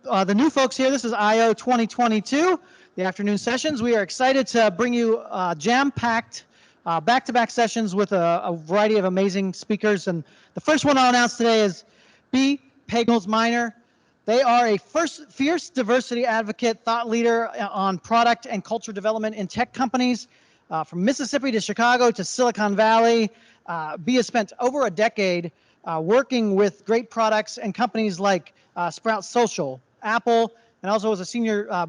the new folks here, this is IO 2022, the afternoon sessions. We are excited to bring you jam-packed back-to-back sessions with a variety of amazing speakers. And the first one I'll announce today is Pagels-Minor. They are a fierce diversity advocate, thought leader on product and culture development in tech companies. From Mississippi to Chicago to Silicon Valley, B has spent over a decade working with great products and companies like Sprout Social, Apple, and also as a senior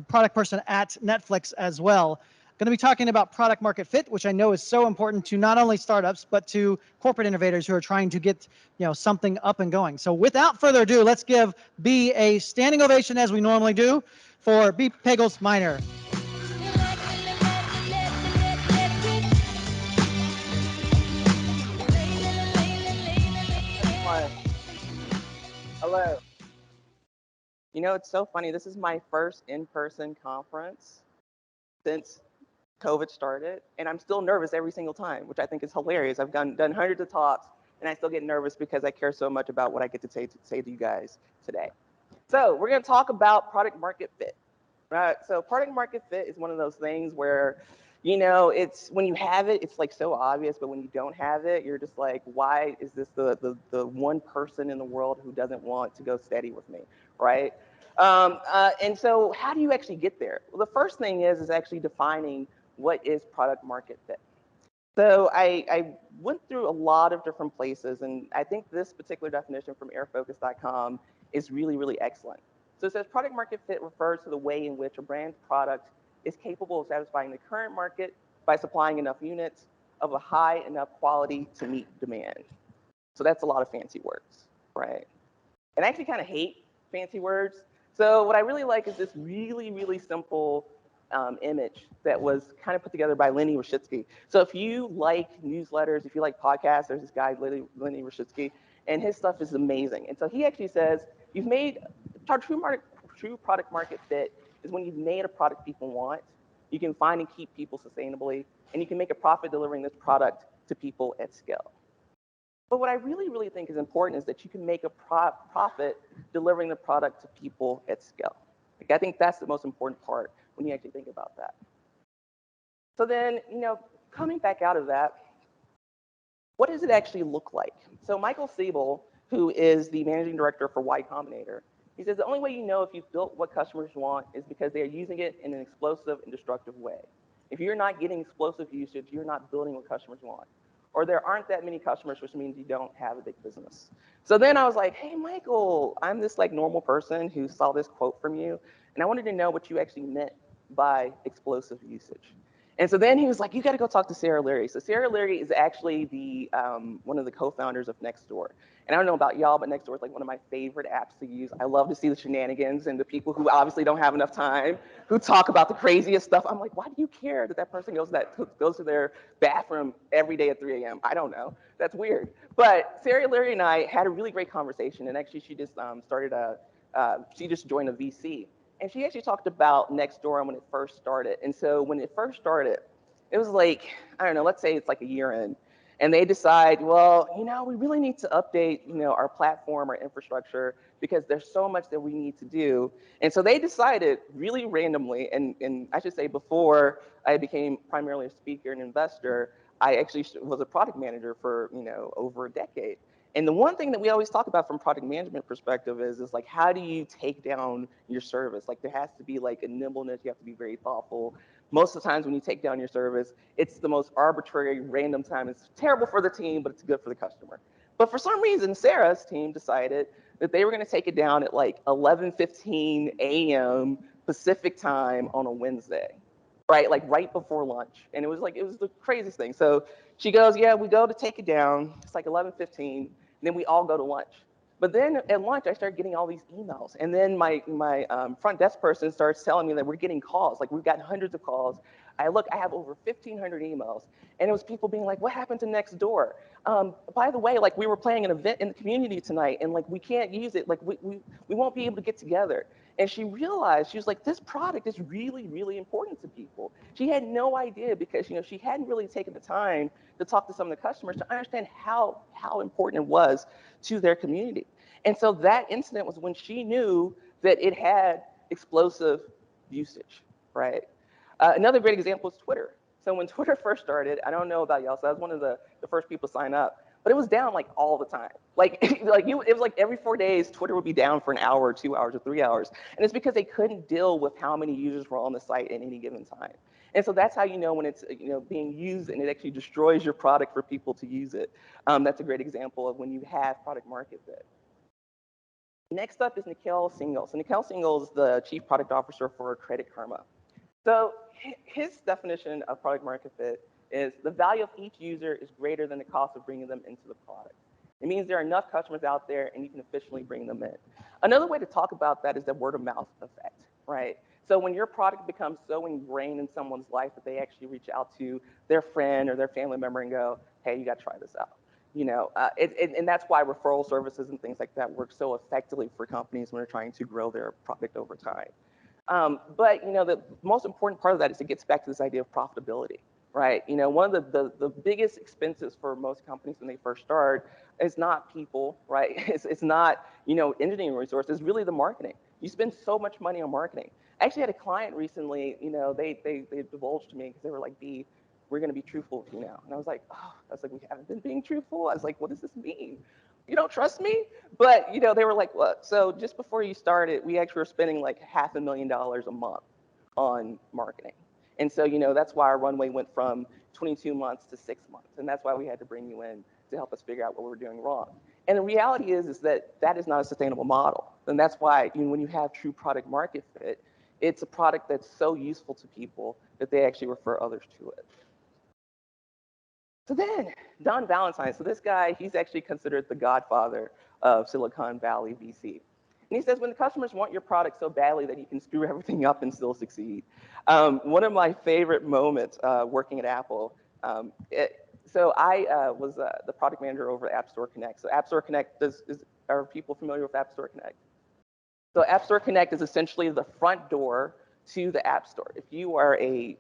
product person at Netflix as well. Going to be talking about product market fit, which I know is so important to not only startups, but to corporate innovators who are trying to get something up and going. So without further ado, let's give B a standing ovation as we normally do for B Pagels-Minor. Hello. You know, it's so funny. This is my first in-person conference since COVID started, and I'm still nervous every single time, which I think is hilarious. I've done hundreds of talks, and I still get nervous because I care so much about what I get to say to you guys today. So we're going to talk about product market fit. Right? So product market fit is one of those things where, it's when you have it, it's like so obvious, but when you don't have it, you're just like, why is this the one person in the world who doesn't want to go steady with me, right? And so how do you actually get there? Well, the first thing is actually defining what is product market fit. So I went through a lot of different places, and I think this particular definition from airfocus.com is really, really excellent. So it says product market fit refers to the way in which a brand's product is capable of satisfying the current market by supplying enough units of a high enough quality to meet demand. So that's a lot of fancy words, right? And I actually kind of hate fancy words. So what I really like is this really, really simple image that was kind of put together by Lenny Rashitsky. So if you like newsletters, if you like podcasts, there's this guy, Lenny Rashitsky, and his stuff is amazing. And so he actually says, you've made true product market fit is when you've made a product people want, you can find and keep people sustainably, and you can make a profit delivering this product to people at scale. But what I really, really think is important is that you can make a profit delivering the product to people at scale. Like, I think that's the most important part when you actually think about that. So then, coming back out of that, what does it actually look like? So Michael Siebel, who is the managing director for Y Combinator, he says the only way you know if you've built what customers want is because they are using it in an explosive and destructive way. If you're not getting explosive usage, you're not building what customers want. Or there aren't that many customers, which means you don't have a big business. So then I was like, hey, Michael, I'm this like normal person who saw this quote from you, and I wanted to know what you actually meant by explosive usage. And so then he was like, you got to go talk to Sarah Leary. So Sarah Leary is actually the one of the co-founders of Nextdoor. And I don't know about y'all, but Nextdoor is like one of my favorite apps to use. I love to see the shenanigans and the people who obviously don't have enough time, who talk about the craziest stuff. I'm like, why do you care that that person goes to their bathroom every day at 3 a.m.? I don't know. That's weird. But Sarah Leary and I had a really great conversation. And actually, she just she just joined a VC. And she actually talked about Nextdoor when it first started. And so when it first started, it was like, I don't know, let's say it's like a year in. And they decide, well, we really need to update, our platform, our infrastructure, because there's so much that we need to do. And so they decided really randomly, and I should say before I became primarily a speaker and investor, I actually was a product manager for, over a decade. And the one thing that we always talk about from product management perspective is like, how do you take down your service? Like, there has to be like a nimbleness. You have to be very thoughtful. Most of the times when you take down your service, it's the most arbitrary, random time. It's terrible for the team, but it's good for the customer. But for some reason, Sarah's team decided that they were going to take it down at like 11:15 a.m. Pacific time on a Wednesday, right? Like right before lunch. And it was the craziest thing. So she goes, yeah, we go to take it down. It's like 11:15. Then we all go to lunch. But then at lunch, I started getting all these emails. And then my front desk person starts telling me that we're getting calls. Like, we've gotten hundreds of calls. I have over 1,500 emails. And it was people being like, what happened to Nextdoor? By the way, like, we were planning an event in the community tonight, and like, we can't use it. Like, we won't be able to get together. And she realized, she was like, this product is really, really important to people. She had no idea because, she hadn't really taken the time to talk to some of the customers to understand how important it was to their community. And so that incident was when she knew that it had explosive usage, right? Another great example is Twitter. So when Twitter first started, I don't know about y'all, so I was one of the first people to sign up, but it was down like all the time. Like, it was like every 4 days, Twitter would be down for an hour, or 2 hours, or 3 hours. And it's because they couldn't deal with how many users were on the site at any given time. And so that's how you know when it's being used and it actually destroys your product for people to use it. That's a great example of when you have product market fit. Next up is Nikhil Singhal. So Nikhil Singhal is the Chief Product Officer for Credit Karma. So his definition of product market fit is the value of each user is greater than the cost of bringing them into the product. It means there are enough customers out there and you can efficiently bring them in. Another way to talk about that is the word of mouth effect, right? So when your product becomes so ingrained in someone's life that they actually reach out to their friend or their family member and go, hey, you got to try this out. And that's why referral services and things like that work so effectively for companies when they're trying to grow their product over time. But the most important part of that is it gets back to this idea of profitability, right? One of the biggest expenses for most companies when they first start is not people, right? It's not engineering resources. It's really the marketing. You spend so much money on marketing. I actually had a client recently. They divulged to me because they were like, "B, we're going to be truthful with you now." And I was like, we haven't been being truthful. I was like, what does this mean? You don't trust me? But, they were like, look, so just before you started, we actually were spending like $500,000 a month on marketing. And so, that's why our runway went from 22 months to 6 months. And that's why we had to bring you in to help us figure out what we were doing wrong. And the reality is that is not a sustainable model. And that's why when you have true product market fit, it's a product that's so useful to people that they actually refer others to it. So then, Don Valentine, so this guy, he's actually considered the godfather of Silicon Valley VC. And he says, when the customers want your product so badly that you can screw everything up and still succeed. One of my favorite moments working at Apple, so I was the product manager over at App Store Connect. So App Store Connect, are people familiar with App Store Connect? So App Store Connect is essentially the front door to the App Store. If you are a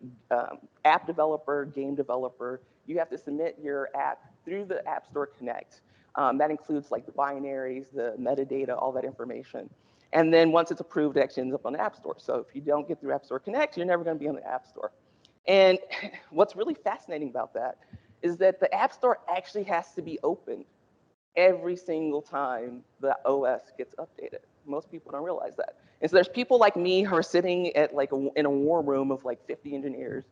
app developer, game developer, you have to submit your app through the App Store Connect. That includes like the binaries, the metadata, all that information. And then once it's approved, it actually ends up on the App Store. So if you don't get through App Store Connect, you're never going to be on the App Store. And what's really fascinating about that is that the App Store actually has to be opened every single time the OS gets updated. Most people don't realize that. And so there's people like me who are sitting at in a war room of like 50 engineers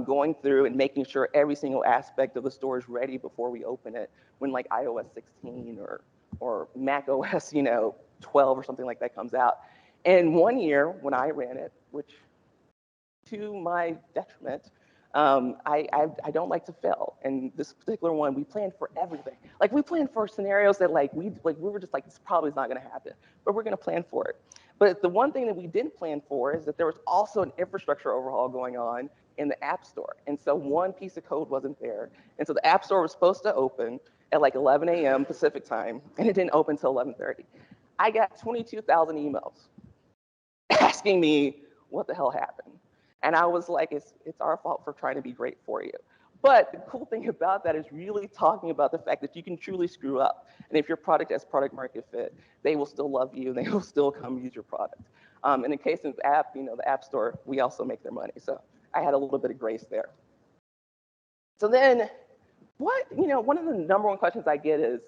going through and making sure every single aspect of the store is ready before we open it when like iOS 16 or Mac OS 12 or something like that comes out. And one year when I ran it, which to my detriment, I don't like to fail. And this particular one, we planned for everything. Like we planned for scenarios that we were just like, this probably is not going to happen, but we're going to plan for it. But the one thing that we didn't plan for is that there was also an infrastructure overhaul going on in the App Store. And so one piece of code wasn't there. And so the App Store was supposed to open at like 11 a.m. Pacific time, and it didn't open until 11:30. I got 22,000 emails asking me what the hell happened. And I was like, it's our fault for trying to be great for you. But the cool thing about that is really talking about the fact that you can truly screw up. And if your product has product market fit, they will still love you and they will still come use your product. In the case of the app, the App Store, we also make their money. So I had a little bit of grace there. So then one of the number one questions I get is,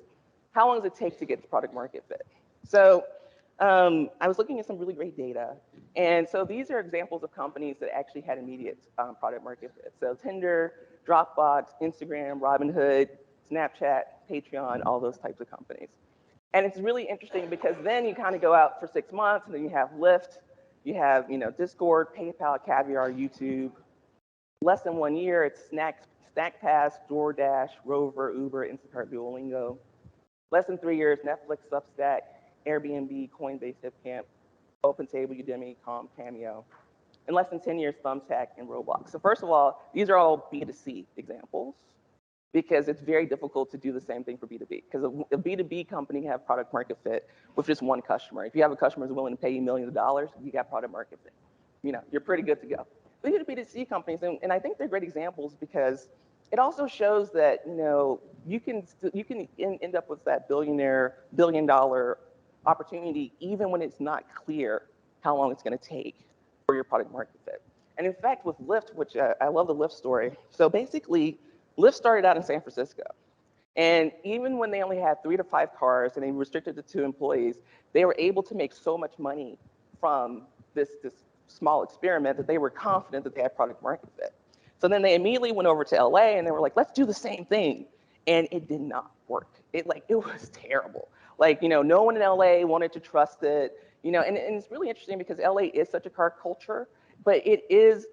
how long does it take to get to product market fit? So I was looking at some really great data. And so these are examples of companies that actually had immediate product market fit. So Tinder, Dropbox, Instagram, Robinhood, Snapchat, Patreon, all those types of companies. And it's really interesting because then you kind of go out for 6 months and then you have Lyft, you have Discord, PayPal, Caviar, YouTube. Less than 1 year, it's SnackPass, DoorDash, Rover, Uber, Instacart, Duolingo. Less than 3 years, Netflix, Substack, Airbnb, Coinbase, Hipcamp, OpenTable, Udemy, Calm, Cameo. In less than 10 years, Thumbtack, and Roblox. So first of all, these are all B2C examples because it's very difficult to do the same thing for B2B. Because a B2B company can have product market fit with just one customer. If you have a customer who's willing to pay you millions of dollars, you got product market fit. You're pretty good to go. But you have B2C companies, and I think they're great examples because it also shows that you can end up with that billion-dollar opportunity even when it's not clear how long it's going to take for your product market fit. And in fact, with Lyft, which I love the Lyft story. So basically, Lyft started out in San Francisco. And even when they only had 3 to 5 cars and they restricted it to employees, they were able to make so much money from this small experiment that they were confident that they had product market fit. So then they immediately went over to LA and they were like, let's do the same thing. And it did not work. It was terrible. Like, no one in LA wanted to trust it. And it's really interesting because LA is such a car culture, but it is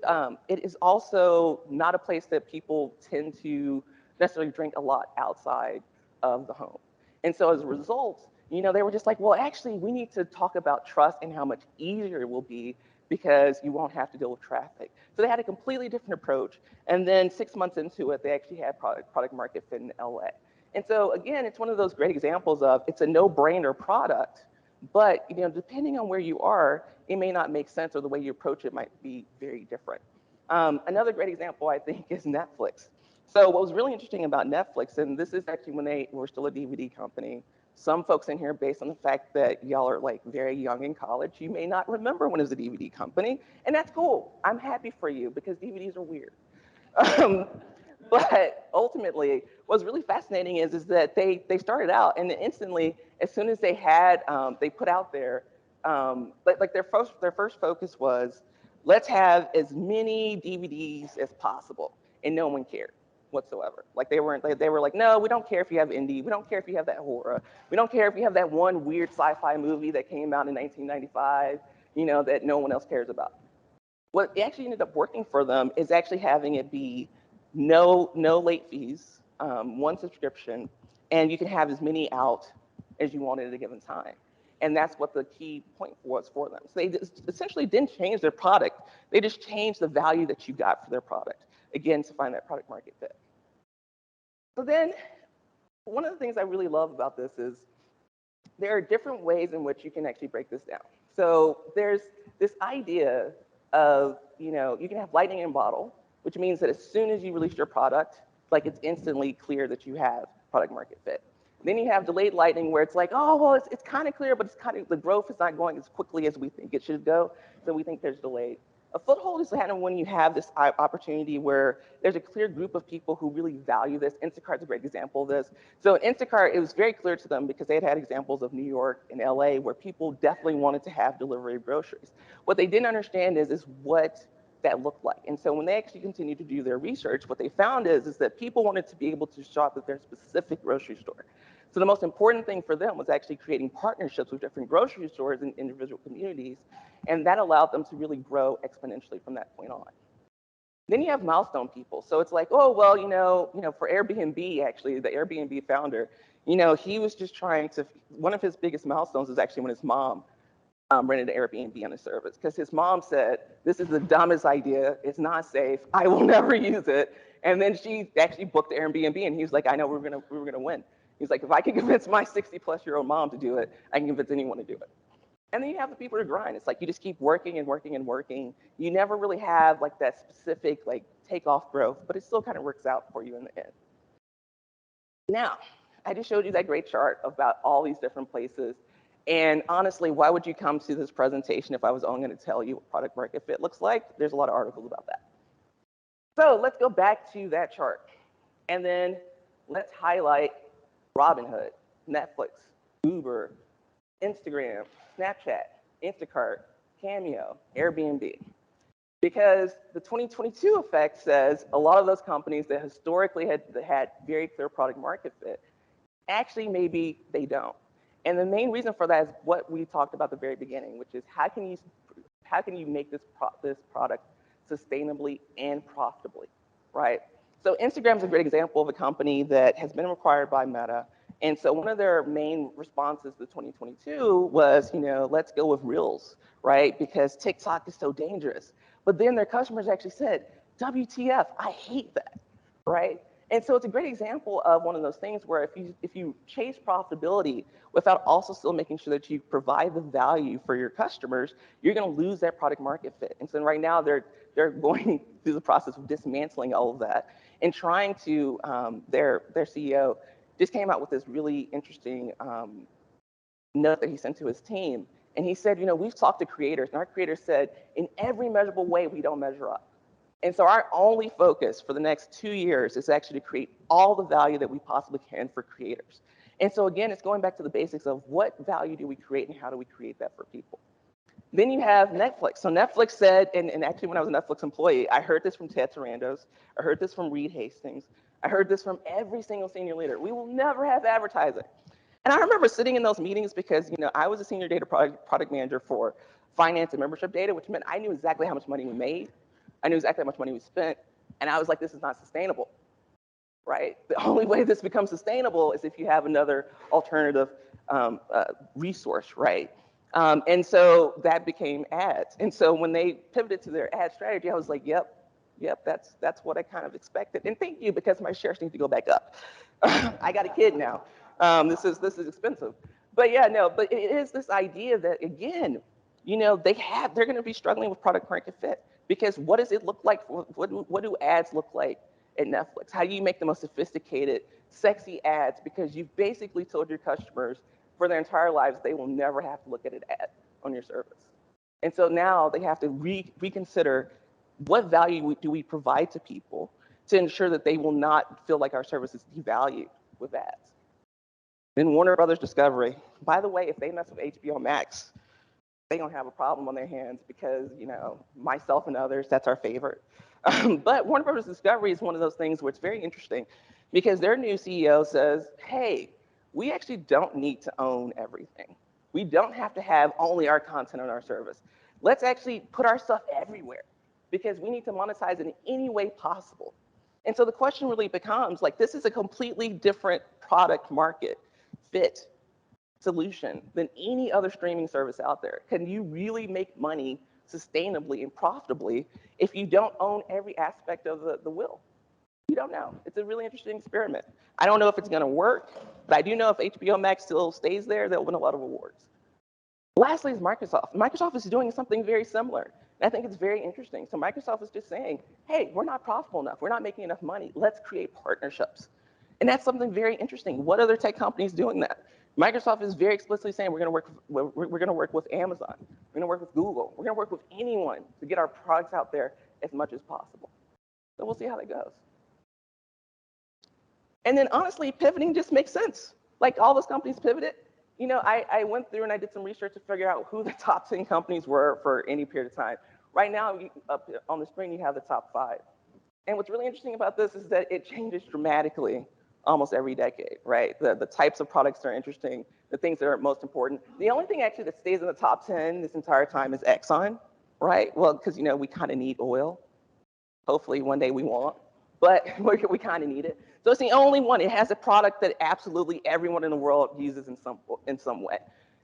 also not a place that people tend to necessarily drink a lot outside of the home. And so as a result, they were just like, well, actually, we need to talk about trust and how much easier it will be because you won't have to deal with traffic. So they had a completely different approach. And then 6 months into it, they actually had product market fit in LA. And so again, it's one of those great examples of it's a no-brainer product, but depending on where you are, it may not make sense or the way you approach it might be very different. Another great example, I think, is Netflix. So what was really interesting about Netflix, and this is actually when they were still a DVD company, some folks in here, based on the fact that y'all are like very young in college, you may not remember when it was a DVD company, and that's cool. I'm happy for you because DVDs are weird. But ultimately, what's really fascinating is that they started out and instantly, as soon as they had, they put out there, like their first focus was, let's have as many DVDs as possible, and no one cared whatsoever. Like they were like, no, we don't care if you have indie, we don't care if you have that horror, we don't care if you have that one weird sci-fi movie that came out in 1995, that no one else cares about. What actually ended up working for them is actually having it be no late fees, one subscription, and you can have as many out as you wanted at a given time. And that's what the key point was for them. So they essentially didn't change their product. They just changed the value that you got for their product, again, to find that product market fit. So then, one of the things I really love about this is there are different ways in which you can actually break this down. So there's this idea of, you can have lightning in a bottle, which means that as soon as you release your product, like it's instantly clear that you have product market fit. Then you have delayed lightning where it's like, oh, well, it's kind of clear, but the growth is not going as quickly as we think it should go. So we think there's delayed. A foothold is happening when you have this opportunity where there's a clear group of people who really value this. Instacart's a great example of this. So in Instacart, it was very clear to them because they had examples of New York and LA where people definitely wanted to have delivery of groceries. What they didn't understand is what that looked like. And so when they actually continued to do their research, what they found is that people wanted to be able to shop at their specific grocery store. So the most important thing for them was actually creating partnerships with different grocery stores and individual communities, and that allowed them to really grow exponentially from that point on. Then you have milestone people. So it's like, oh, well, for Airbnb, actually, the Airbnb founder, he was just trying to, one of his biggest milestones is actually when his mom rented an Airbnb on his service, because his mom said, this is the dumbest idea, it's not safe, I will never use it. And then she actually booked the Airbnb, and he was like, I know we were gonna win. He's like, if I can convince my 60-plus-year-old mom to do it, I can convince anyone to do it. And then you have the people who grind. It's like you just keep working and working and working. You never really have like that specific like takeoff growth, but it still kind of works out for you in the end. Now, I just showed you that great chart about all these different places. And honestly, why would you come to this presentation if I was only going to tell you what product market fit looks like? There's a lot of articles about that. So let's go back to that chart. And then let's highlight Robinhood, Netflix, Uber, Instagram, Snapchat, Instacart, Cameo, Airbnb. Because the 2022 effect says a lot of those companies that historically had very clear product market fit, actually maybe they don't. And the main reason for that is what we talked about at the very beginning, which is how can you make this product sustainably and profitably, right? So Instagram is a great example of a company that has been acquired by Meta. And so one of their main responses to 2022 was, let's go with Reels, right? Because TikTok is so dangerous. But then their customers actually said, WTF, I hate that, right? And so it's a great example of one of those things where if you chase profitability without also still making sure that you provide the value for your customers, you're going to lose that product market fit. And so right now they're going through the process of dismantling all of that and trying to, their CEO just came out with this really interesting note that he sent to his team. And he said, we've talked to creators, and our creators said, in every measurable way, we don't measure up. And so our only focus for the next 2 years is actually to create all the value that we possibly can for creators. And so again, it's going back to the basics of what value do we create and how do we create that for people. Then you have Netflix. So Netflix said, and actually when I was a Netflix employee, I heard this from Ted Sarandos, I heard this from Reed Hastings, I heard this from every single senior leader. We will never have advertising. And I remember sitting in those meetings because, I was a senior data product manager for finance and membership data, which meant I knew exactly how much money we made. I knew exactly how much money we spent. And I was like, this is not sustainable, right? The only way this becomes sustainable is if you have another alternative resource, right? And so that became ads. And so when they pivoted to their ad strategy, I was like, yep, that's what I kind of expected. And thank you, because my shares need to go back up. I got a kid now. This is expensive. But yeah, no, but it is this idea that, again, they're going to be struggling with product market fit, because what does it look like? What do ads look like at Netflix? How do you make the most sophisticated, sexy ads? Because you've basically told your customers for their entire lives they will never have to look at an ad on your service. And so now they have to reconsider what value do we provide to people to ensure that they will not feel like our service is devalued with ads. Then Warner Brothers Discovery. By the way, if they mess with HBO Max, they don't have a problem on their hands, because, myself and others, that's our favorite. But Warner Brothers Discovery is one of those things where it's very interesting, because their new CEO says, hey, we actually don't need to own everything. We don't have to have only our content on our service. Let's actually put our stuff everywhere, because we need to monetize in any way possible. And so the question really becomes, like, this is a completely different product market fit solution than any other streaming service out there. Can you really make money sustainably and profitably if you don't own every aspect of the wheel? You don't know. It's a really interesting experiment. I don't know if it's going to work, but I do know if HBO Max still stays there, they'll win a lot of awards. Lastly is Microsoft. Microsoft is doing something very similar. And I think it's very interesting. So Microsoft is just saying, hey, we're not profitable enough. We're not making enough money. Let's create partnerships. And that's something very interesting. What other tech companies doing that? Microsoft is very explicitly saying we're going to work with Amazon. We're going to work with Google. We're going to work with anyone to get our products out there as much as possible. So we'll see how that goes. And then honestly, pivoting just makes sense. Like all those companies pivoted. I went through and I did some research to figure out who the top 10 companies were for any period of time. Right now, up on the screen, you have the top 5. And what's really interesting about this is that it changes dramatically almost every decade, right? The types of products that are interesting, the things that are most important. The only thing actually that stays in the top 10 this entire time is Exxon, right? Well, because, we kind of need oil. Hopefully one day we won't, but we kind of need it. So it's the only one. It has a product that absolutely everyone in the world uses in some way.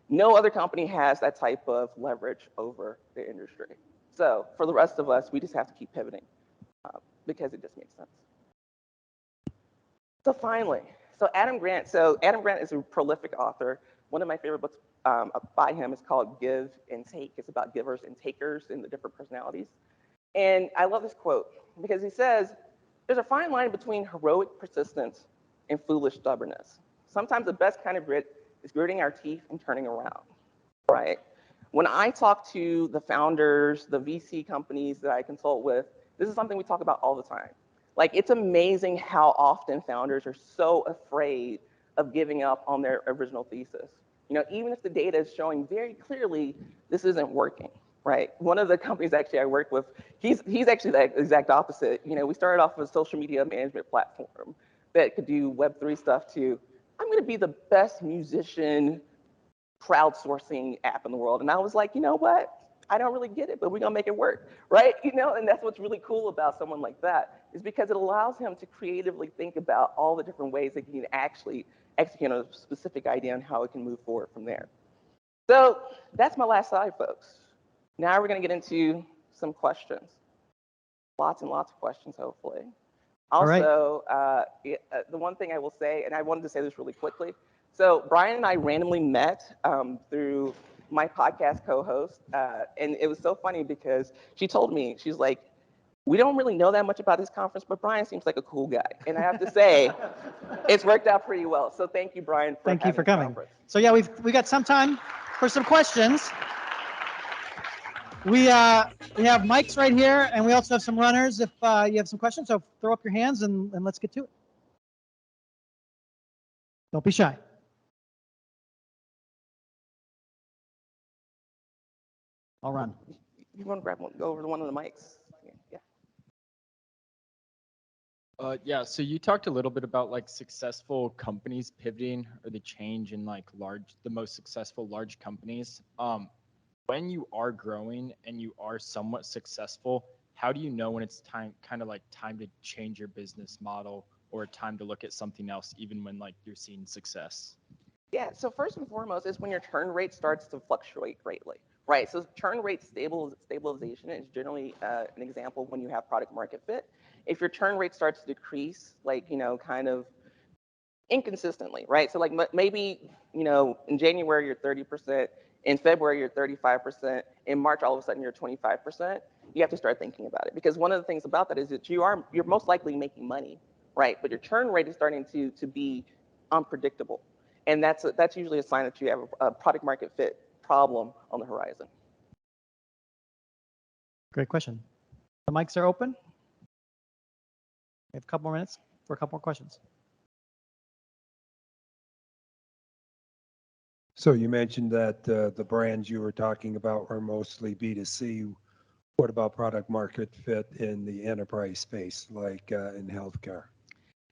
No other company has that type of leverage over the industry. So for the rest of us, we just have to keep pivoting because it just makes sense. So finally, Adam Grant is a prolific author. One of my favorite books by him is called Give and Take. It's about givers and takers and the different personalities. And I love this quote because he says, there's a fine line between heroic persistence and foolish stubbornness. Sometimes the best kind of grit is gritting our teeth and turning around, right? When I talk to the founders, the VC companies that I consult with, this is something we talk about all the time. Like, it's amazing how often founders are so afraid of giving up on their original thesis. Even if the data is showing very clearly this isn't working, right? One of the companies actually I work with, he's actually the exact opposite. We started off with a social media management platform that could do Web3 stuff too. I'm going to be the best musician crowdsourcing app in the world. And I was like, you know what? I don't really get it, but we're going to make it work, right? And that's what's really cool about someone like that, is because it allows him to creatively think about all the different ways that he can actually execute on a specific idea and how it can move forward from there. So that's my last slide, folks. Now we're going to get into some questions. Lots and lots of questions, hopefully. Also, the one thing I will say, and I wanted to say this really quickly. So Brian and I randomly met through my podcast co-host, and it was so funny because she told me, she's like, We don't really know that much about this conference, but Brian seems like a cool guy. And I have to say, it's worked out pretty well. So thank you, Brian, for Thank you for having this coming. conference. So yeah, we got some time for some questions. We have mics right here, and we also have some runners if you have some questions. So throw up your hands and let's get to it. Don't be shy. I'll run. You want to grab one, go over to one of the mics? Yeah. Yeah, so you talked a little bit about like successful companies pivoting or the change in like the most successful large companies. When you are growing and you are somewhat successful, how do you know when it's time to change your business model or time to look at something else, even when like you're seeing success? Yeah, so first and foremost is when your churn rate starts to fluctuate greatly, right? So churn rate stabilization is generally an example when you have product market fit. If your churn rate starts to decrease, like, kind of inconsistently, right? So like maybe, in January you're 30%, in February you're 35%, in March all of a sudden you're 25%, you have to start thinking about it. Because one of the things about that is that you're most likely making money, right? But your churn rate is starting to be unpredictable. And that's usually a sign that you have a product market fit problem on the horizon. Great question. The mics are open. We have a couple more minutes for a couple more questions. So you mentioned that the brands you were talking about were mostly B2C. What about product market fit in the enterprise space, like in healthcare?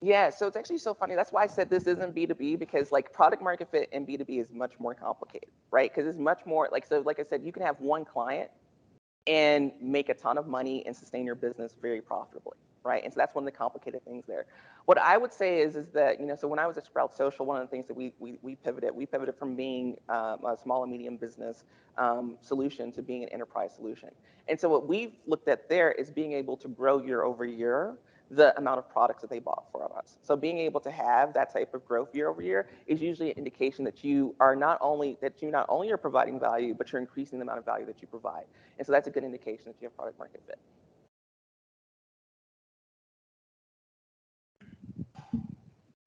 Yeah, so it's actually so funny. That's why I said this isn't B2B, because like product market fit in B2B is much more complicated, right? Because it's much more like I said, you can have one client and make a ton of money and sustain your business very profitably, right? And so that's one of the complicated things there. What I would say is that, so when I was at Sprout Social, one of the things that we pivoted from being a small and medium business solution to being an enterprise solution. And so what we've looked at there is being able to grow year over year the amount of products that they bought from us. So being able to have that type of growth year over year is usually an indication that you not only are providing value, but you're increasing the amount of value that you provide. And so that's a good indication that you have product market fit.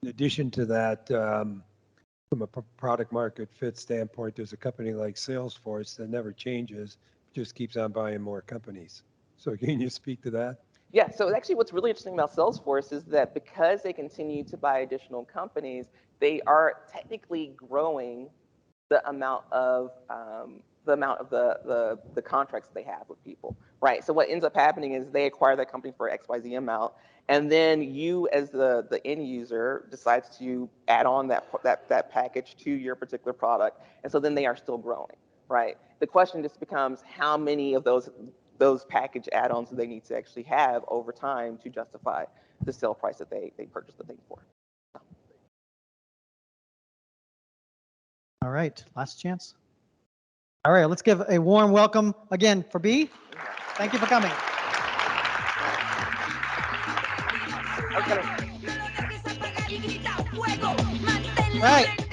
In addition to that, from a product market fit standpoint, there's a company like Salesforce that never changes, just keeps on buying more companies. So can you speak to that? Yeah, so actually what's really interesting about Salesforce is that because they continue to buy additional companies, they are technically growing the amount of the contracts they have with people, right? So what ends up happening is they acquire that company for XYZ amount, and then you as the end user decides to add on that package to your particular product, and so then they are still growing, right? The question just becomes how many of those package add-ons do they need to actually have over time to justify the sale price that they purchased the thing for. All right, last chance. All right, let's give a warm welcome again for B. Thank you for coming. All right.